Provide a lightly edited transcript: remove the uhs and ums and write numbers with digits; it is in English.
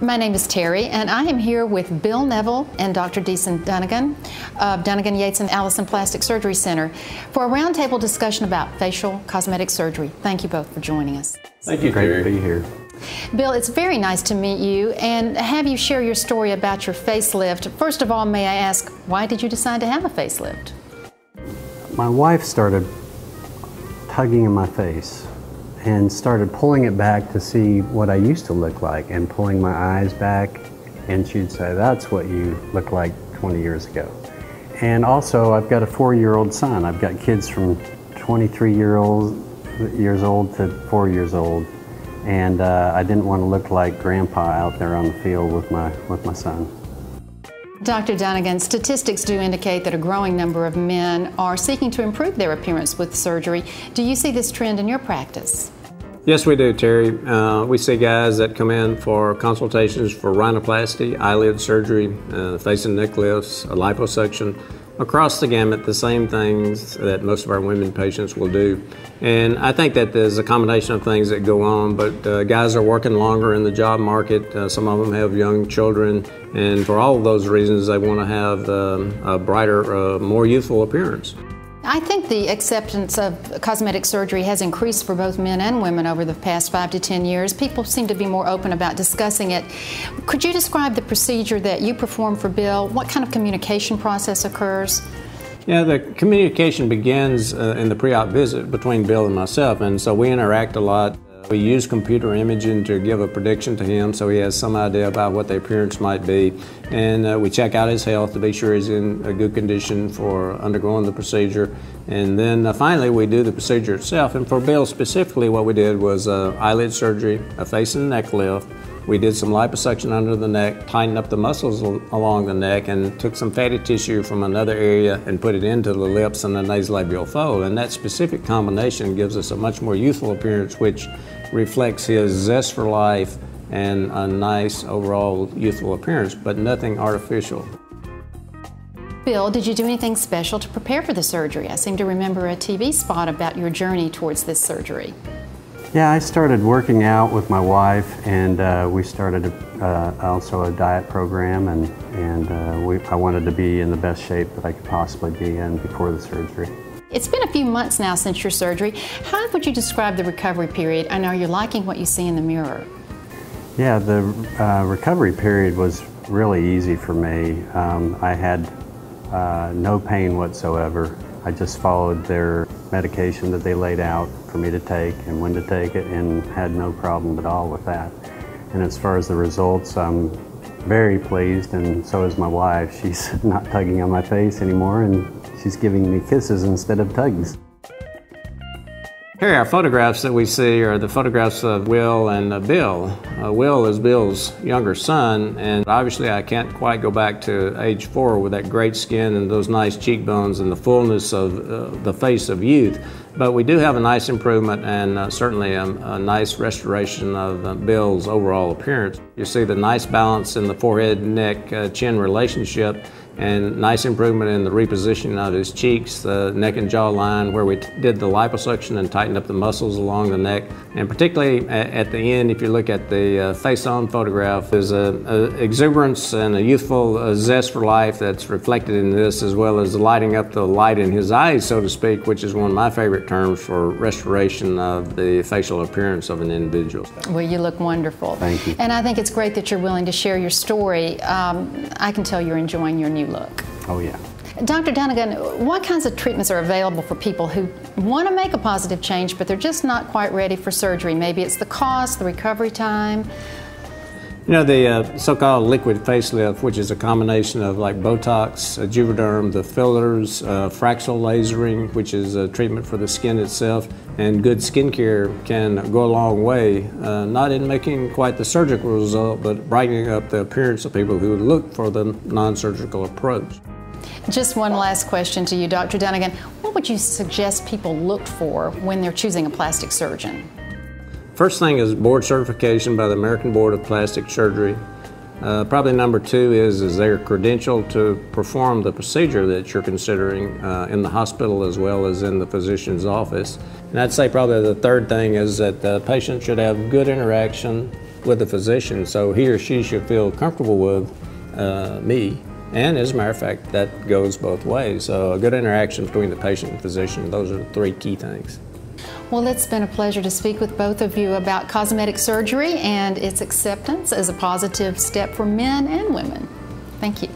My name is Terry, and I am here with Bill Neville and Dr. Deason Dunagan of Dunagan, Yates, and Alison Plastic Surgery Center for a roundtable discussion about facial cosmetic surgery. Thank you both for joining us. Thank you, Terry. Great to be here. Bill, it's very nice to meet you and have you share your story about your facelift. First of all, may I ask, why did you decide to have a facelift? My wife started tugging in my face and started pulling it back to see what I used to look like, and pulling my eyes back, and she'd say, "That's what you look like 20 years ago." And also, I've got a 4-year-old son. I've got kids from 23 years old to 4 years old, and I didn't want to look like Grandpa out there on the field with my son. Dr. Dunagan, statistics do indicate that a growing number of men are seeking to improve their appearance with surgery. Do you see this trend in your practice? Yes, we do, Terry. We see guys that come in for consultations for rhinoplasty, eyelid surgery, face and neck lifts, a liposuction, across the gamut, the same things that most of our women patients will do. And I think that there's a combination of things that go on, but guys are working longer in the job market. Some of them have young children, and for all of those reasons, they want to have a brighter, more youthful appearance. I think the acceptance of cosmetic surgery has increased for both men and women over the past 5 to 10 years. People seem to be more open about discussing it. Could you describe the procedure that you perform for Bill? What kind of communication process occurs? Yeah, the communication begins in the pre-op visit between Bill and myself, and so we interact a lot. We use computer imaging to give a prediction to him so he has some idea about what the appearance might be. And we check out his health to be sure he's in a good condition for undergoing the procedure. And then finally we do the procedure itself. And for Bill specifically, what we did was eyelid surgery, a face and neck lift. We did some liposuction under the neck, tightened up the muscles along the neck, and took some fatty tissue from another area and put it into the lips and the nasolabial fold. And that specific combination gives us a much more youthful appearance, which reflects his zest for life and a nice overall youthful appearance, but nothing artificial. Bill, did you do anything special to prepare for the surgery? I seem to remember a TV spot about your journey towards this surgery. Yeah, I started working out with my wife, and we started also a diet program, and I wanted to be in the best shape that I could possibly be in before the surgery. It's been a few months now since your surgery. How would you describe the recovery period? I know you're liking what you see in the mirror. Yeah, the recovery period was really easy for me. I had no pain whatsoever. I just followed their medication that they laid out for me to take and when to take it, and had no problem at all with that. And as far as the results, I'm very pleased, and so is my wife. She's not tugging on my face anymore, and she's giving me kisses instead of tugs. Here, our photographs that we see are the photographs of Will and Bill. Will is Bill's younger son, and obviously I can't quite go back to age 4 with that great skin and those nice cheekbones and the fullness of the face of youth. But we do have a nice improvement, and certainly a nice restoration of Bill's overall appearance. You see the nice balance in the forehead, neck, chin relationship, and nice improvement in the repositioning of his cheeks, the neck and jaw line, where we did the liposuction and tightened up the muscles along the neck. And particularly at the end, if you look at the face-on photograph, there's a exuberance and a youthful zest for life that's reflected in this, as well as lighting up the light in his eyes, so to speak, which is one of my favorite terms for restoration of the facial appearance of an individual. Well, you look wonderful. Thank you. And I think it's great that you're willing to share your story. I can tell you're enjoying your new look. Oh yeah. Dr. Dunagan, what kinds of treatments are available for people who want to make a positive change, but they're just not quite ready for surgery? Maybe it's the cost, the recovery time. You know, the so-called liquid facelift, which is a combination of like Botox, Juvederm, the fillers, Fraxel lasering, which is a treatment for the skin itself, and good skincare can go a long way, not in making quite the surgical result, but brightening up the appearance of people who look for the non-surgical approach. Just one last question to you, Dr. Dunagan. What would you suggest people look for when they're choosing a plastic surgeon? First thing is board certification by the American Board of Plastic Surgery. Probably number 2 is their credential to perform the procedure that you're considering in the hospital as well as in the physician's office. And I'd say probably the third thing is that the patient should have good interaction, with the physician, so he or she should feel comfortable with me. And as a matter of fact, that goes both ways. So a good interaction between the patient and physician, those are the three key things. Well, it's been a pleasure to speak with both of you about cosmetic surgery and its acceptance as a positive step for men and women. Thank you.